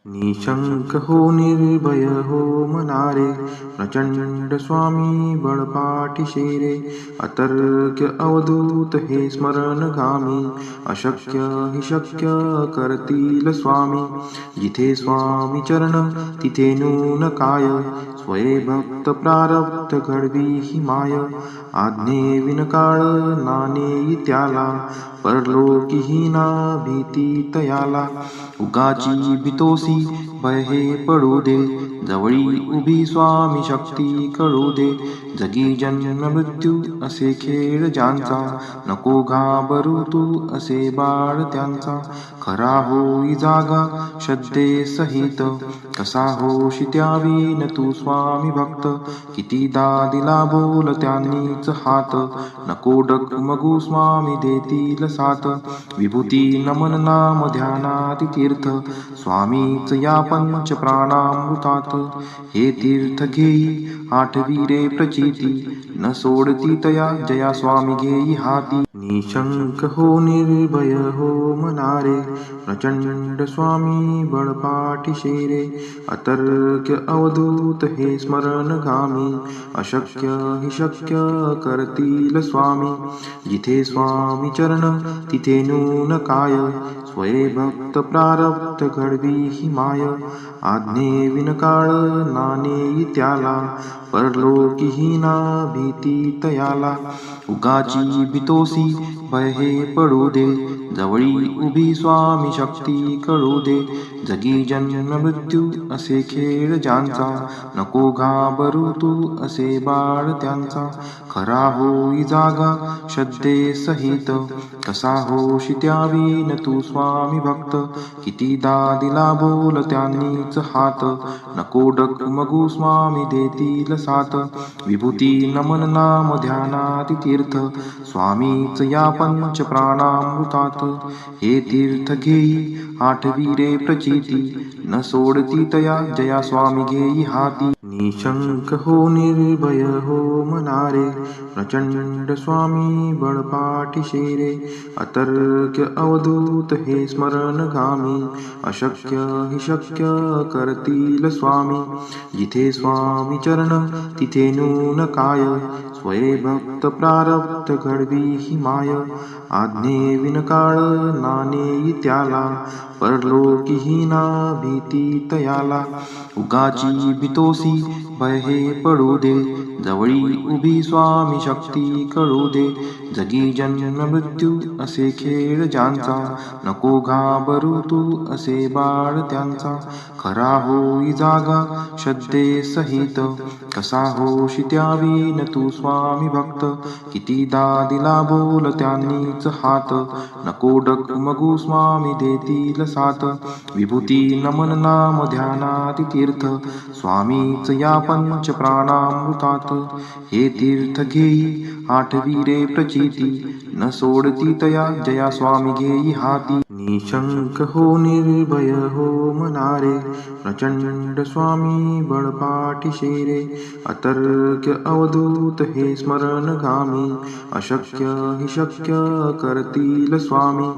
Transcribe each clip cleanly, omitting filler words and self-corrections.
निशंक हो निर्भय हो मनारे, प्रचंड स्वामी बळपाठी रे. अतर्क्य अवधूत हे स्मरणगामी, अशक्य हि शक्य करतील स्वामी. जिथे स्वामी चरण तिथे नून काय, स्वये भक्त प्रारब्ध घडवी ही माय. आज्ञे विनकाळ नानेई त्याला, परलोकी ना भीती तयाला. उगाची भीतोसी भय हे पडू दे, जवळी उभी स्वामी शक्ती कळू दे. जगी जन्म मृत्यू असे खेळ ज्यांचा, नको घाबरू तू असे बाळ त्यांचा. खरा होई जागा श्रद्धे सहित, कसा होशी त्यावीन तू स्वामी भक्त. कितीदा दिला बोल त्यांनीच हात, नको डगमगू स्वामी देतील साथ. विभूती नमन नाम ध्यानाति तीर्थ, स्वामीच या पंच प्राणामृतात. हे तीर्थ घेई आठवी रे प्रचिती, न सोडती तया जया स्वामी घेई हाती. निशंक हो निर्भय हो मनारे, प्रचंड स्वामी बळपाठी रे. अतर्क्य अवधूत हे स्मरणगामी, अशक्य हि शक्य करतील स्वामी. जिथे स्वामी चरण तिथे नून काय, स्वये भक्त प्रारब्ध घडवी ही माय. आज्ञे विनकाळ नानेई त्याला, परलोकी ना भीती तयाला. उगाची भीतोसी भय हे पडू दे, जवळी उभी स्वामी शक्ती कळू दे. जगी जन्म मृत्यू असे खेळ ज्यांचा, नको घाबरू तू असे बाळ त्यांचा. खरा होई जागा श्रद्धे सहित, कसा होशी त्यावीन तू स्वामी भक्त. कितीदा दिला बोल त्यांनीच हात, नको डगमगू स्वामी देतील साथ. विभूती नमन नाम ध्यानाति तीर्थ, स्वामीच या पंच प्राणामृतात. हे तीर्थ घेई आठवी रे प्रचिती, न सोडती तया जया स्वामी घेई हाती. निशंक हो निर्भय हो मनारे, प्रचंड स्वामी बळपाठी रे. अतर्क्य अवधूत हे स्मरणगामी, अशक्य हि शक्य करतील स्वामी. जिथे स्वामी चरण तिथे नून काय, स्वये भक्त प्रारब्ध घडवी ही माय. आज्ञे विनकाळ नानेई त्याला, परलोकी ना भीती तयाला. उगाची भीतोसी भय हे पडू दे, जवळी उभी स्वामी शक्ती कळू दे. जगी जन्म मृत्यू असे खेळ ज्यांचा, नको घाबरू तू असे बाळ त्यांचा. खरा होई जागा श्रद्धे सहित, कसा होशी त्यावीन तू स्वामी भक्त. कितीदा दिला बोल त्यांनीच हात, नको डगमगू स्वामी देतील साथ. विभूती नमन नाम ध्यानाति तीर्थ, स्वामीच या पंच प्राणामृतात. हे तीर्थ घेई आठवी रे प्रचिती, न सोडती तया जया स्वामी घेई हाती. निशंक हो निर्भय हो मनारे, प्रचंड स्वामी बळपाठी रे. अतर्क्य अवधूत हे स्मरणगामी, अशक्य हि शक्य करतील स्वामी.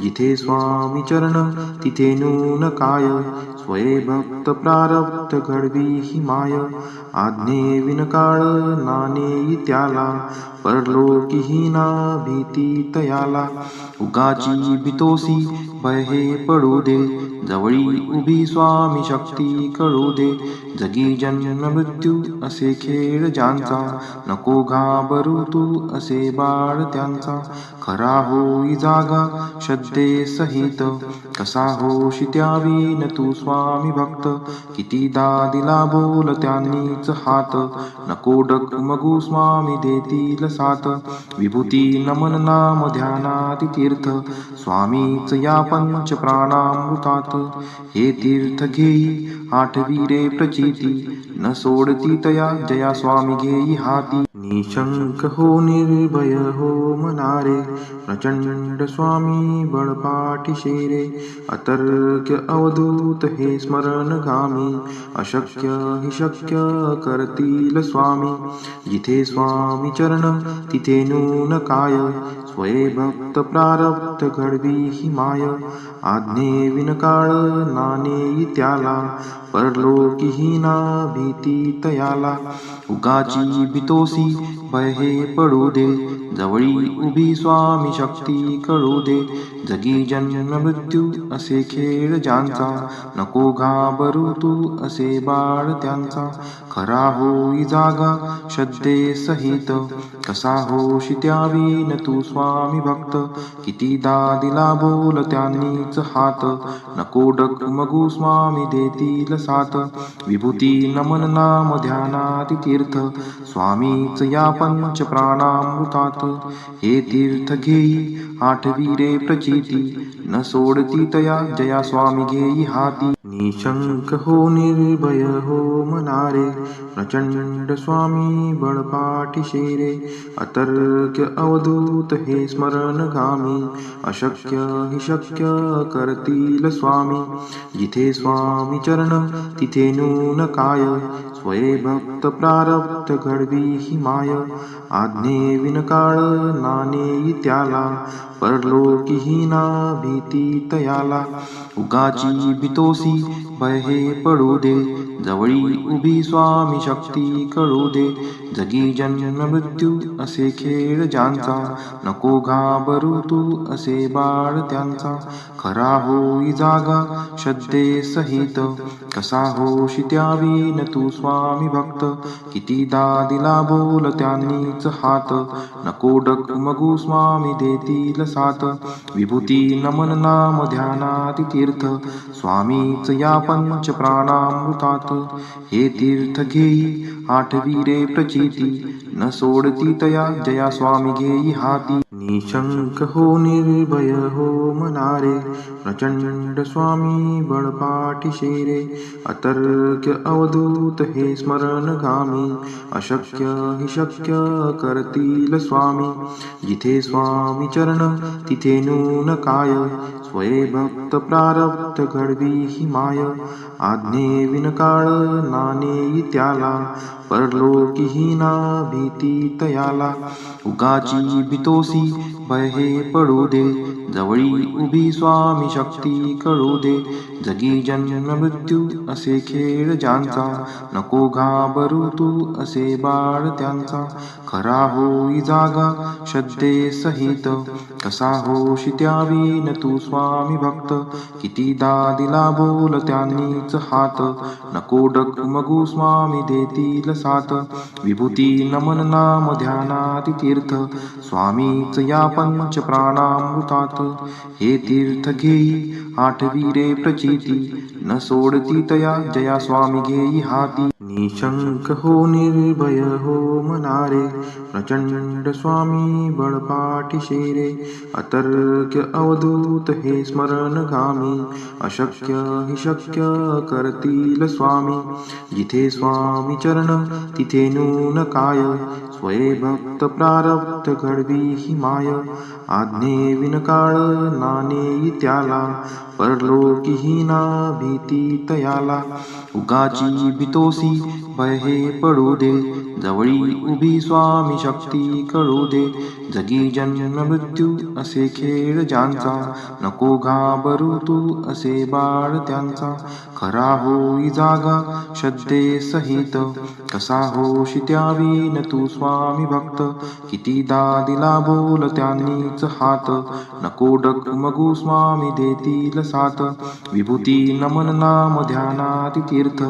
जिथे स्वामी चरण तिथे नून काय, स्वये भक्त प्रारब्ध घडवी ही माय. आज्ञे विनकाळ नानेई त्याला, परलोकी ना भीती तयाला. उगाची भीतोसी भय हे पडू दे, जवळी उभी स्वामी शक्ती कळू दे. जगी जन्म मृत्यू असे खेळ ज्यांचा, नको घाबरू तू असे बाळ त्यांचा. खरा होई जागा श्रद्धे सहित, कसा होशी त्यावीन तू स्वामी भक्त. कितीदा दिला बोल त्यांनीच हात, नको डगमगू स्वामी देतील साथ. विभूती नमन नाम ध्यानाति तीर्थ, स्वामीच या पंच प्राणामृतात. हे तीर्थ घेई आठवी रे प्रचिती, न सोडती तया जया स्वामी घेई हाती. निशंक हो निर्भय हो मनारे, प्रचंड स्वामी बळपाठी रे. अतर्क्य अवधूत हे स्मरणगामी, अशक्य हि शक्य करतील स्वामी. जिथे स्वामी चरण तिथे नून काय, स्वये भक्त प्रारब्ध घडवी ही माय. आज्ञे विनकाळ नानेई त्याला, परलोकीहीना भीती तयाला. उगाची भीतोसी भय हे पडू दे, जवळी उभी स्वामी शक्ती कळू दे. जगी जन्म मृत्यू असे खेळ ज्यांचा, नको घाबरू तू असे बाळ त्यांचा. खरा होई जागा श्रद्धे सहित, कसा होशी त्यावीन तू स्वामी भक्त. कितीदा दिला बोल त्यांनीच हात, नको डगमगू स्वामी देतील साथ. विभूती नमन नाम ध्यानाति तीर्थ, स्वामीच या पंच प्राणामृतात. हे तीर्थ घेई आठवी रे प्रचिती, न सोडती तया जया स्वामी घेई हाती. निशंक हो निर्भय हो मनारे, प्रचंड स्वामी बळपाठीशे रे. अतर्क्य अवधूत हे स्मरणगामी, अशक्य हि शक्य करतील स्वामी. जिथे स्वामी चरण तिथे नून काय, स्वये भक्त प्रारब्ध घडवी ही माय. आज्ञे विनकाळ नानेई त्याला, परलोकीहीना भीती तयाला. उगाची भीतोसी भय हे पडू दे, जवळी उभी स्वामी शक्ती कळू दे. जगी जन्म मृत्यू असे खेळ ज्यांचा, नको घाबरू तू असे बाळ त्यांचा. खरा होई जागा श्रद्धे सहित, कसा होशी त्यावीन तू स्वामी भक्त. कितीदा दिला बोल त्यांनीच हात, नको डगमगू स्वामी देतील साथ. विभूती नमन नाम ध्यानाति तीर्थ, स्वामीच या पंच प्राणामृतात. हे तीर्थ घेई आठवी रे प्रचिती, न सोडती तया जया स्वामी घेई हाती. निशंक हो निर्भय हो मनारे, प्रचंड स्वामी बळपाठीशे रे. अतर्क्य अवधूत हे स्मरणगामी, अशक्य हि शक्य करतील स्वामी. जिथे स्वामी चरण तिथे नून काय, स्वये भक्त प्रारब्ध घडवी ही माय. आज्ञे विनकाळ नानेई त्याला, परलोकीहीना भीती तयाला. उगाची भीतोसी भय हे पडू दे, जवळी उभी स्वामी शक्ती कळू दे. जगी जन्म मृत्यू असे खेळ ज्यांचा, नको घाबरू तू असे बाळ त्यांचा. खरा होई जागा श्रद्धे सहित, कसा होशी त्यावीन तू स्वामी भक्त. कितीदा दिला बोल त्यांनीच हात, नको डगमगू स्वामी देतील साथ. विभूती नमन नाम ध्यानाति तीर्थ, स्वामीच या पंच प्राणामृतात. हे तीर्थ घेई आठवी रे प्रचिती, न सोडती तया जया स्वामी घेई हाती. निशंक हो निर्भय हो मनारे, प्रचंड स्वामी बळपाठीशे रे. अतर्क्य अवधूत हे स्मरणगामी, अशक्य हि शक्य करतील स्वामी. जिथे स्वामी चरण तिथे नून काय, स्वये भक्त प्रारब्ध घडवी ही माय. आज्ञे विनकाळ नानेई त्याला, परलोकीहीना भीती तयाला. उगाची भीतोसी भय हे पडू दे, जवळी उभी स्वामी शक्ती कळू दे. जगी जन्म मृत्यू असे खेळ ज्यांचा, नको घाबरू तू असे बाळ त्यांचा. खरा होई जागा श्रद्धे सहित, कसा होशी त्यावीन तू स्वामी भक्त. कितीदा दिला बोल त्यांनीच हात, नको डगमगू स्वामी देतील साथ. विभूती नमन नाम ध्यानाति तीर्थ,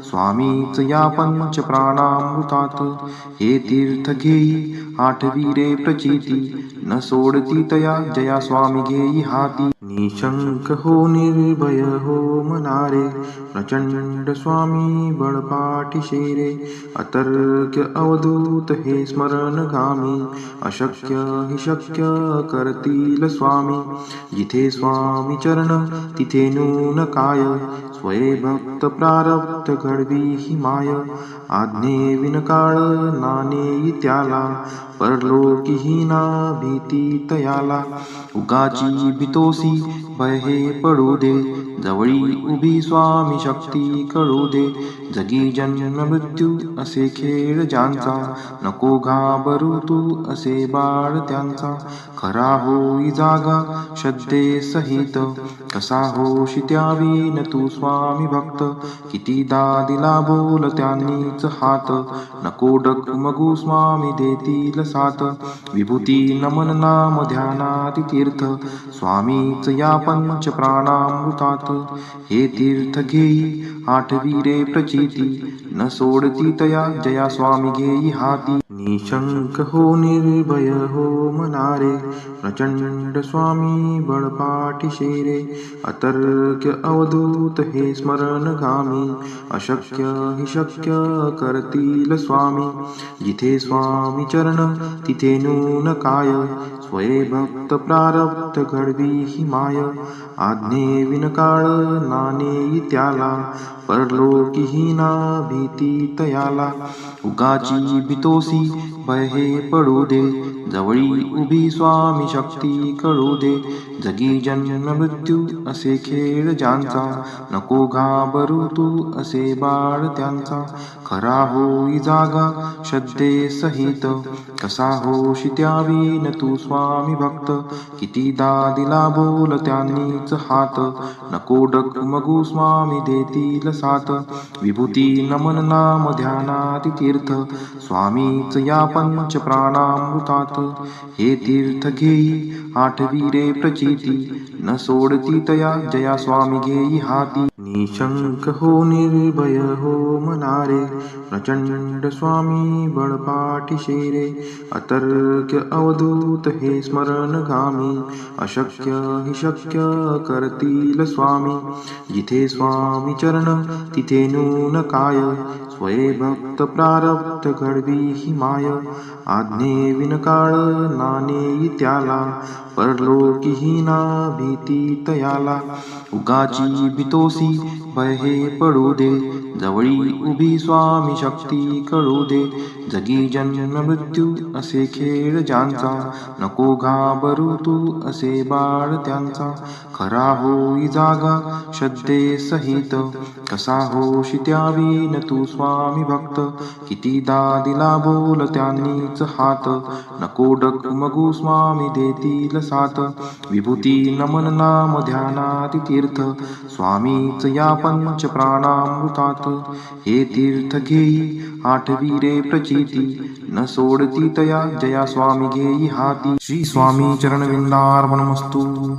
स्वामीच या पंच प्राणामृतात. हे तीर्थ घेई आठवी रे प्रचिती, न सोडती तया जया स्वामी घेई हाती. निशंक हो निर्भय हो मनारे, प्रचंड स्वामी बळपाठीशे रे. अतर्क्य अवधूत हे स्मरणगामी, अशक्य हि शक्य करतील स्वामी. जिथे स्वामी चरण तिथे नून काय, स्वये भक्त प्रारब्ध घडवी ही माय. आज्ञे विनकाळ नानेई त्याला, परलोकीहीना भीती तयाला. उगाची भीतोसी भय हे पडू दे, जवळी उभी स्वामी शक्ती कळू दे. जगी जन्म मृत्यू असे खेळ ज्यांचा, नको घाबरू तू असे बाळ त्यांचा. खरा होई जागा श्रद्धे सहित, कसा होशी त्यावीन तू स्वामी भक्त. कितीदा दिला बोल त्यांनीच हात, नको डगमगू स्वामी देतील साथ. विभूती नमन नाम ध्यानाति तीर्थ, स्वामीच या पंच प्राणामृतात. हे तीर्थ घेई आठवी रे प्रचिती, न सोडती तया जया स्वामी घेई हाती. निशंक हो निर्भय हो मनारे, प्रचंड स्वामी बळपाठीशे रे. अतर्क्य अवधूत हे स्मरणगामी, अशक्य हि शक्य करतील स्वामी. जिथे स्वामी चरण तिथे नून काय, स्वये भक्त प्रारब्ध घडवी ही माय. आज्ञे विनकाळ नानेई त्याला, परलोकीही ना भीती तयाला. उगाची भीतोसी भय हे पडू दे, जवळी उभी स्वामी शक्ती कळू दे. जगी जन्म मृत्यू असे खेळ ज्यांचा, नको घाबरू तू असे बाळ त्यांचा. खरा होई जागा श्रद्धे सहित, कसा होशी त्यावीन तू स्वामी भक्त. कितीदा दिला बोल त्यांनीच हात, नको डगमगू स्वामी देतील साथ. विभूती नमन नाम ध्यानाति तीर्थ, स्वामीच या पंच प्राणामृतात. हे तीर्थ घेई आठवी रे प्रचिती, न सोडती तया जया स्वामी घेई हाती. निशंक हो निर्भय हो मनारे, प्रचंड स्वामी बळपाठीशे रे. अतर्क्य अवधूत हे स्मरणगामी, अशक्य हि शक्य करतील स्वामी. जिथे स्वामी चरण तिथे नून काय, स्वये भक्त प्रारब्ध घडवी ही माय. आज्ञे विनकाळ नानेई त्याला, परलोकीही ना भीती तयाला. उगाची भीतोसी भय हे पडू दे, जवळी उभी स्वामी शक्ती कळू दे. जगी जन्म मृत्यू असे खेळ ज्यांचा, नको घाबरू तू असे बाळ त्यांचा. खरा होई जागा श्रद्धे सहित, कसा होशी त्यावीन तू स्वामी भक्त. कितीदा दिला बोल त्यांनीच हात, नको डगमगू स्वामी देतील साथ. विभूती नमन नाम ध्यानाति तीर्थ, स्वामीच या पंच प्राणामृतात. हे तीर्थ घेई आठवी रे प्रचिती, न सोडती तया जया स्वामी घेई हाती. श्री स्वामी चरणविंदार्पणमस्तु.